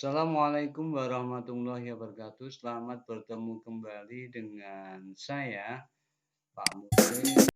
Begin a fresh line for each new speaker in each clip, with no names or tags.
Assalamualaikum warahmatullahi wabarakatuh. Selamat bertemu kembali dengan saya, Pak Muslim.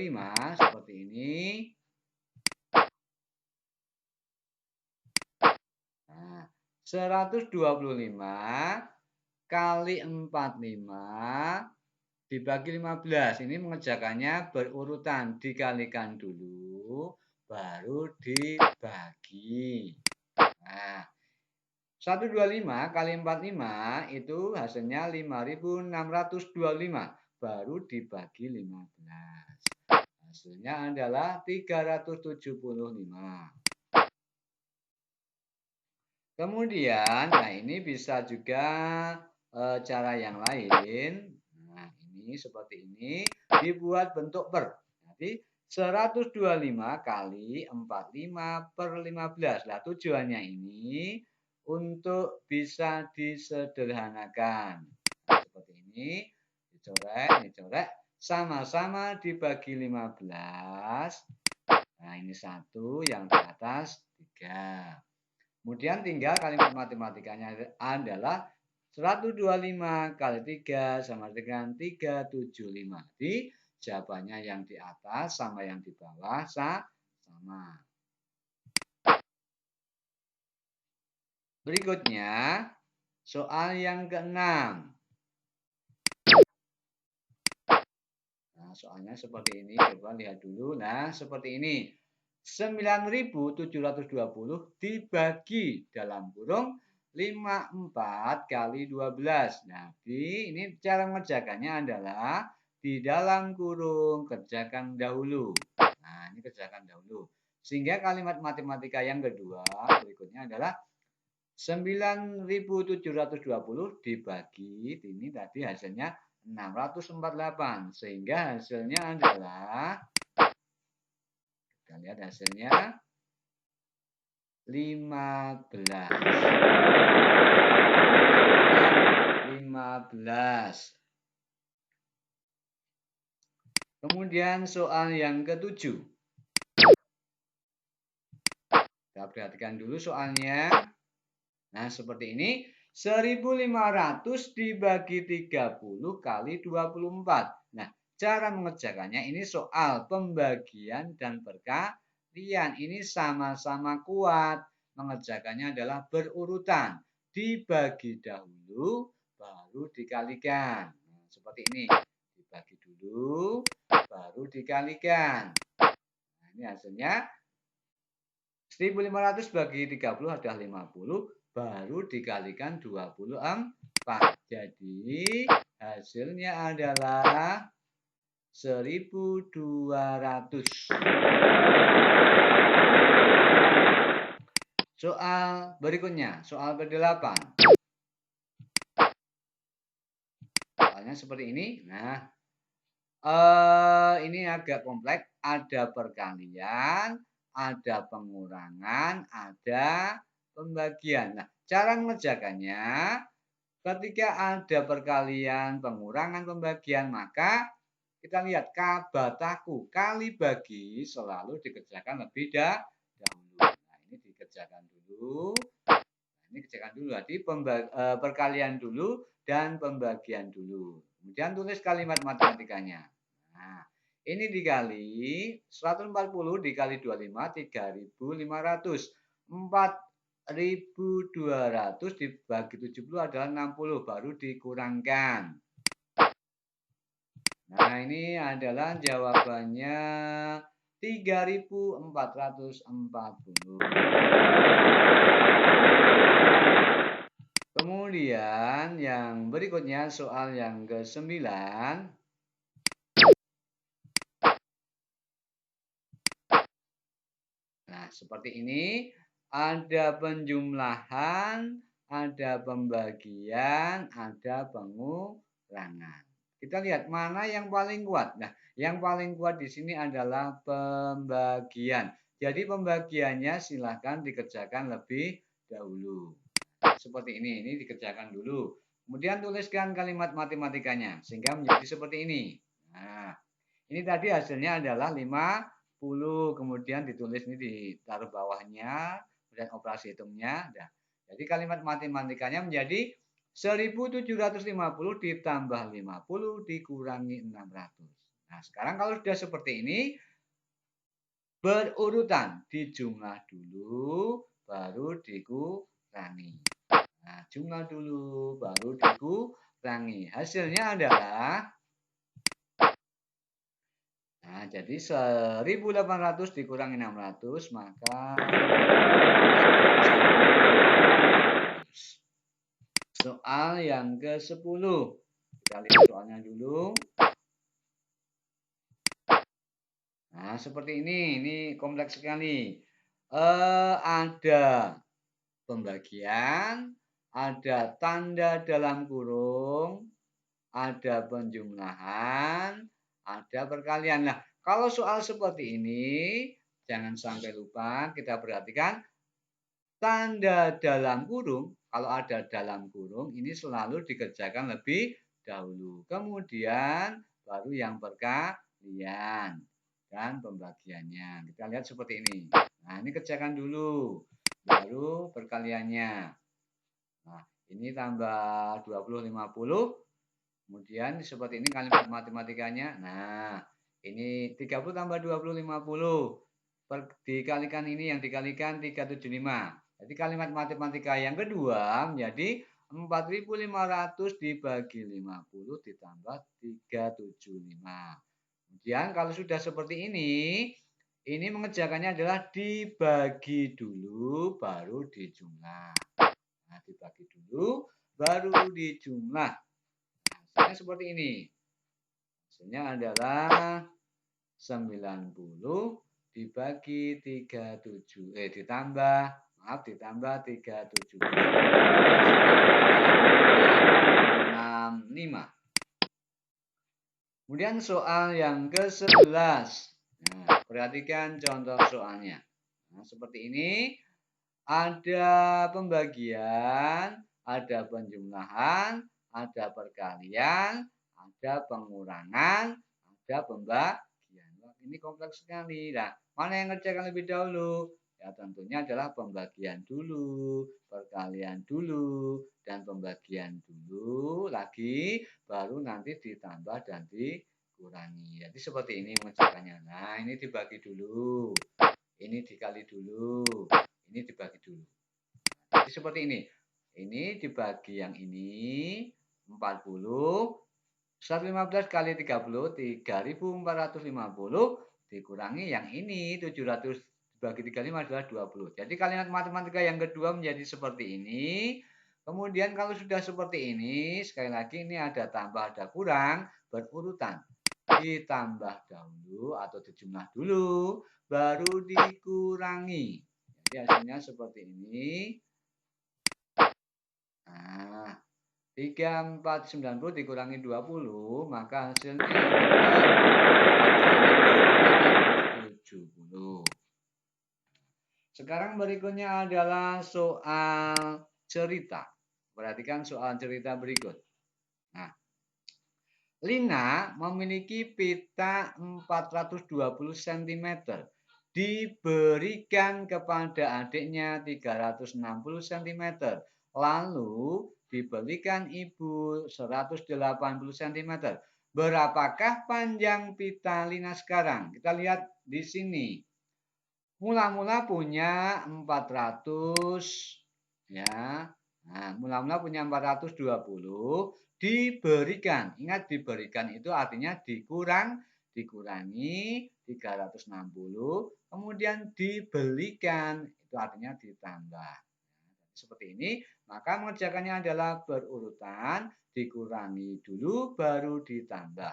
5 seperti ini. Nah, 125 kali 45 dibagi 15. Ini mengerjakannya berurutan, dikalikan dulu, baru dibagi. Nah, 125 kali 45 itu hasilnya 5.625. Baru dibagi 15. Hasilnya adalah 375. Kemudian, nah ini bisa juga cara yang lain. Nah, ini seperti ini dibuat bentuk per. Jadi 125 kali 45 per 15. Nah, tujuannya ini untuk bisa disederhanakan. Nah, seperti ini, dicoret, sama-sama dibagi 15. Nah, ini 1, yang di atas 3. Kemudian tinggal kalimat matematikanya adalah 125 kali 3 sama dengan 375. Jadi jawabannya yang di atas sama yang di bawah sama. Berikutnya soal yang ke-6. Nah, soalnya seperti ini. Coba lihat dulu. Nah, seperti ini. 9.720 dibagi dalam kurung 54 kali 12. Nah, ini cara mengerjakannya adalah di dalam kurung kerjakan dahulu. Nah, ini kerjakan dahulu. Sehingga kalimat matematika yang kedua berikutnya adalah 9.720 dibagi, ini tadi hasilnya 648. Sehingga hasilnya adalah, kita lihat hasilnya 15. Kemudian soal yang ke-7. Kita perhatikan dulu soalnya. Nah, seperti ini. 1.500 dibagi 30 kali 24. Nah, cara mengerjakannya ini soal pembagian dan perkalian. Ini sama-sama kuat. Mengerjakannya adalah berurutan. Dibagi dahulu, baru dikalikan. Nah, seperti ini. Dibagi dulu, baru dikalikan. Nah, ini hasilnya 1.500 bagi 30 adalah 50. Baru dikalikan 24. Jadi hasilnya adalah 1.200. Soal berikutnya, soal ke-8. Soalnya seperti ini. Nah, ini agak kompleks. Ada perkalian, ada pengurangan, ada pembagian. Nah, cara mengerjakannya ketika ada perkalian, pengurangan, pembagian, maka kita lihat kabataku kali bagi selalu dikerjakan lebih dahulu. Nah, ini dikerjakan dulu. Nah, ini kerjakan dulu. Jadi perkalian dulu dan pembagian dulu. Kemudian tulis kalimat matematikanya. Nah, ini dikali 140 dikali 25, 3.500. 4.200 dibagi 70 adalah 60, baru dikurangkan. Nah, ini adalah jawabannya 3.440. Kemudian yang berikutnya soal yang ke-9. Nah, seperti ini. Ada penjumlahan, ada pembagian, ada pengurangan. Kita lihat mana yang paling kuat. Nah, yang paling kuat di sini adalah pembagian. Jadi pembagiannya silahkan dikerjakan lebih dahulu. Seperti ini dikerjakan dulu. Kemudian tuliskan kalimat matematikanya sehingga menjadi seperti ini. Nah, ini tadi hasilnya adalah 50, kemudian ditulis ini ditaruh bawahnya, kemudian operasi hitungnya. Nah, jadi kalimat matematikanya menjadi 1.750 ditambah 50 dikurangi 600. Nah, sekarang kalau sudah seperti ini, berurutan, dijumlah dulu, baru dikurangi. Nah, jumlah dulu, baru dikurangi. Hasilnya adalah, nah, jadi 1.800 dikurangi 600, maka soal yang ke-10. Kita lihat soalnya dulu. Nah, seperti ini kompleks sekali. Ada pembagian, ada tanda dalam kurung, ada penjumlahan, ada perkalian. Nah, kalau soal seperti ini, jangan sampai lupa kita perhatikan tanda dalam kurung. Kalau ada dalam kurung, ini selalu dikerjakan lebih dahulu. Kemudian baru yang perkalian dan pembagiannya. Kita lihat seperti ini. Nah, ini kerjakan dulu. Baru perkaliannya. Nah, ini tambah 20, 50. Kemudian seperti ini kalimat matematikanya. Nah, ini 30 tambah 20, 50. Dikalikan ini yang dikalikan 375. Jadi kalimat matematika yang kedua menjadi 4.500 dibagi 50 ditambah 375. Kemudian kalau sudah seperti ini mengerjakannya adalah dibagi dulu baru dijumlah. Nah, dibagi dulu baru dijumlah. Hasilnya seperti ini. Hasilnya adalah 90 dibagi 37 ditambah 370. 65. Kemudian soal yang ke-11. Nah, perhatikan contoh soalnya. Nah, seperti ini. Ada pembagian, ada penjumlahan, ada perkalian, ada pengurangan, ada pembagian. Ini kompleks sekali. Nah, mana yang ngerjakan lebih dahulu? Ya tentunya adalah pembagian dulu, perkalian dulu, dan pembagian dulu lagi, baru nanti ditambah dan dikurangi. Jadi seperti ini mengerjakannya. Nah, ini dibagi dulu, ini dikali dulu, ini dibagi dulu. Jadi seperti ini. Ini dibagi yang ini 40, 115 kali 30, 3.450 dikurangi yang ini 700 dibagi 35 adalah 20. Jadi kalimat matematika yang kedua menjadi seperti ini. Kemudian kalau sudah seperti ini, sekali lagi ini ada tambah ada kurang, berurutan. Ditambah dahulu atau dijumlah dulu, baru dikurangi. Jadi hasilnya seperti ini. Nah, 3.490 dikurangi 20, maka hasilnya 3.470. Sekarang berikutnya adalah soal cerita. Perhatikan soal cerita berikut. Nah, Lina memiliki pita 420 cm. Diberikan kepada adiknya 360 cm. Lalu diberikan ibu 180 cm. Berapakah panjang pita Lina sekarang? Kita lihat di sini. Mula-mula punya 400 ya. Nah, mula-mula punya 420 diberikan. Ingat diberikan itu artinya dikurangi 360, kemudian dibelikan itu artinya ditambah. Nah, seperti ini, maka mengerjakannya adalah berurutan, dikurangi dulu baru ditambah.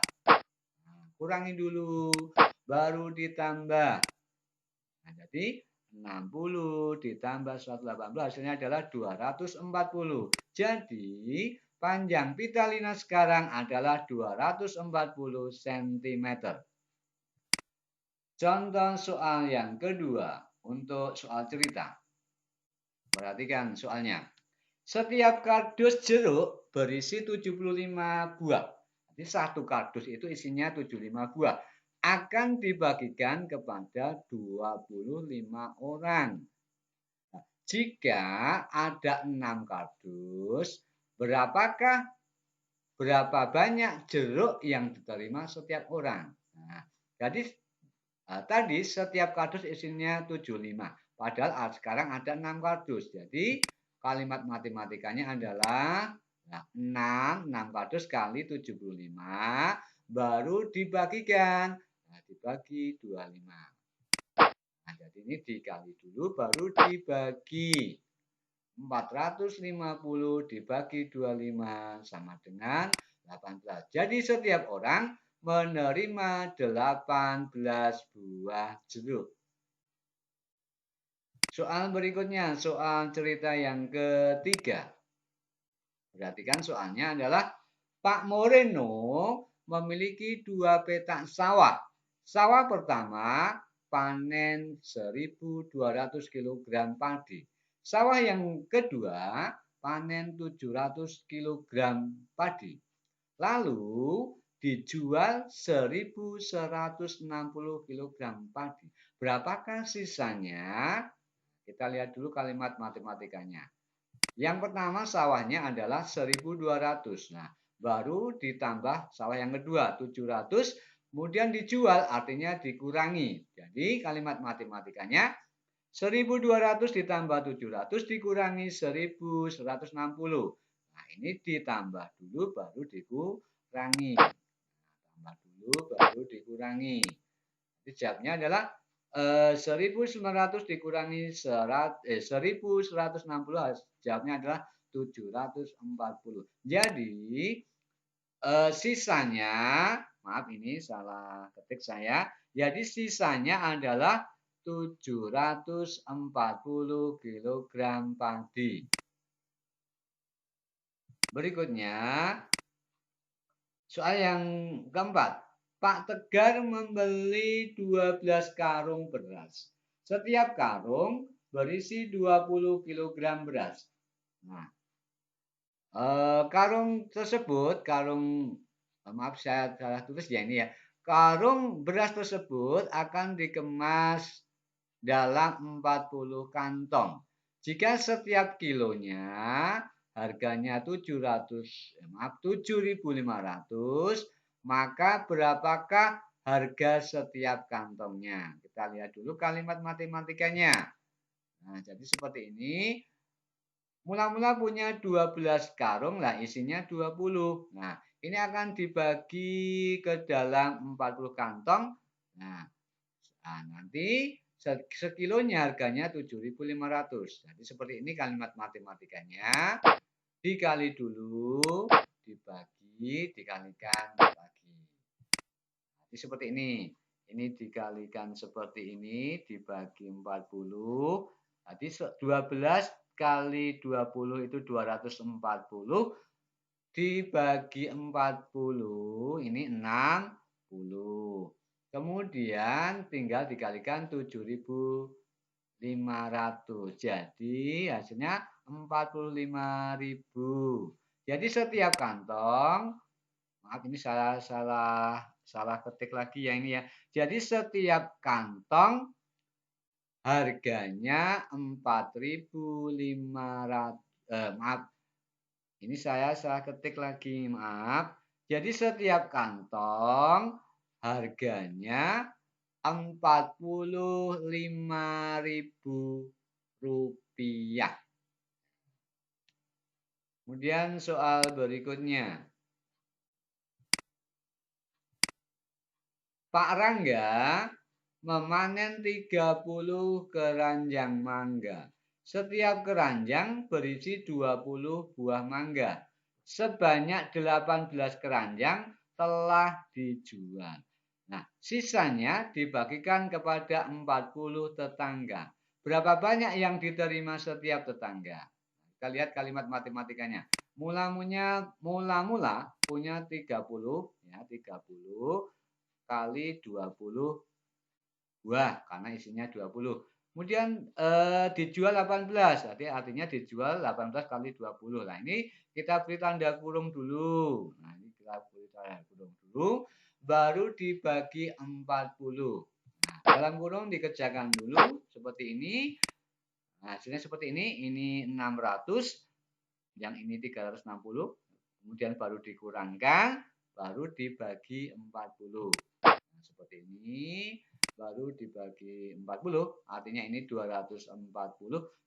Nah, kurangi dulu baru ditambah. Nah, jadi 60 ditambah 180 hasilnya adalah 240. Jadi panjang pita Lina sekarang adalah 240 cm. Contoh soal yang kedua untuk soal cerita. Perhatikan soalnya. Setiap kardus jeruk berisi 75 buah. Jadi satu kardus itu isinya 75 buah. Akan dibagikan kepada 25 orang. Jika ada 6 kardus, berapa banyak jeruk yang diterima setiap orang? Jadi tadi setiap kardus isinya 75. Padahal sekarang ada 6 kardus. Jadi kalimat matematikanya adalah 6 kardus kali 75 baru dibagikan. Nah, dibagi 25. Nah, jadi ini dikali dulu baru dibagi. 450 dibagi 25 sama dengan 18. Jadi setiap orang menerima 18 buah jeruk. Soal berikutnya, soal cerita yang ketiga. Perhatikan soalnya adalah Pak Moreno memiliki 2 petak sawah. Sawah pertama panen 1.200 kg padi. Sawah yang kedua panen 700 kg padi. Lalu dijual 1.160 kg padi. Berapakah sisanya? Kita lihat dulu kalimat matematikanya. Yang pertama sawahnya adalah 1.200. Nah, baru ditambah sawah yang kedua 700, kemudian dijual artinya dikurangi. Jadi kalimat matematikanya 1.200 ditambah 700 dikurangi 1.160. Nah, ini ditambah dulu baru dikurangi. Tambah dulu baru dikurangi. Jadi jawabnya adalah 1.900 dikurangi 1.160, jawabnya adalah 740. Jadi sisanya, maaf ini salah ketik saya. Jadi sisanya adalah 740 kg padi. Berikutnya, soal yang keempat. Pak Tegar membeli 12 karung beras. Setiap karung berisi 20 kg beras. Nah, karung tersebut, maaf saya salah tulis ya ini ya. Karung beras tersebut akan dikemas dalam 40 kantong. Jika setiap kilonya harganya 7.500, maka berapakah harga setiap kantongnya? Kita lihat dulu kalimat matematikanya. Nah, jadi seperti ini. Mula-mula punya 12 karung, lah isinya 20. Nah, ini akan dibagi ke dalam 40 kantong. Nah, nanti sekilonya harganya 7.500. Jadi seperti ini kalimat matematikanya. Dikali dulu, dibagi, dikalikan, dibagi. Jadi seperti ini. Ini dikalikan seperti ini, dibagi 40. Jadi 12 kali 20 itu 240. Dibagi 40, ini 60. Kemudian tinggal dikalikan 7.500. Jadi hasilnya 45.000. Jadi setiap kantong, maaf ini salah ketik lagi ya ini ya. Jadi setiap kantong harganya 4.500. Maaf. Ini saya salah ketik lagi, maaf. Jadi setiap kantong harganya 45.000 rupiah. Kemudian soal berikutnya. Pak Rangga memanen 30 keranjang mangga. Setiap keranjang berisi 20 buah mangga. Sebanyak 18 keranjang telah dijual. Nah, sisanya dibagikan kepada 40 tetangga. Berapa banyak yang diterima setiap tetangga? Kita lihat kalimat matematikanya. Mula-mula punya 30, ya, 30 kali 20 buah karena isinya 20. Kemudian dijual 18, artinya dijual 18 kali 20. Nah, ini kita beri tanda kurung dulu. Nah, ini kita beri tanda kurung dulu, baru dibagi 40. Nah, dalam kurung dikerjakan dulu seperti ini. Nah, hasilnya seperti ini 600, yang ini 360. Kemudian baru dikurangkan, baru dibagi 40. Nah, seperti ini baru dibagi 40, artinya ini 240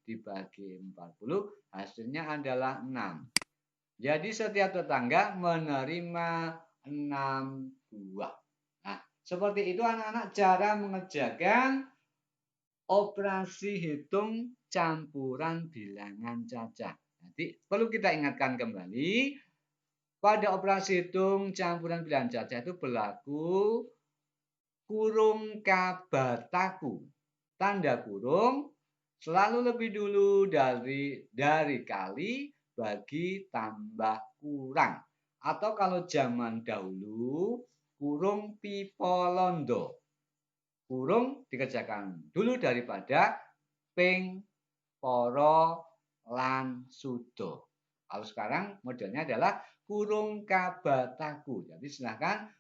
dibagi 40, hasilnya adalah 6. Jadi setiap tetangga menerima 6 buah. Nah, seperti itu anak-anak cara mengerjakan operasi hitung campuran bilangan cacah. Jadi perlu kita ingatkan kembali, pada operasi hitung campuran bilangan cacah itu berlaku kurung kabataku. Tanda kurung selalu lebih dulu dari kali bagi tambah kurang. Atau kalau zaman dahulu, kurung pipolondo. Kurung dikerjakan dulu daripada ping, poro, lan sudo. Kalau sekarang modelnya adalah kurung kabataku. Jadi silahkan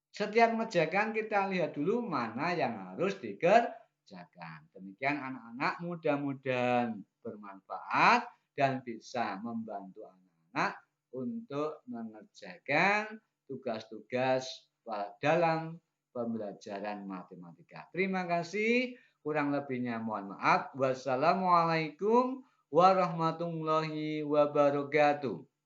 setiap mengerjakan kita lihat dulu mana yang harus dikerjakan. Demikian anak-anak, mudah-mudahan bermanfaat dan bisa membantu anak-anak untuk mengerjakan tugas-tugas dalam pembelajaran matematika. Terima kasih. Kurang lebihnya mohon maaf. Wassalamualaikum warahmatullahi wabarakatuh.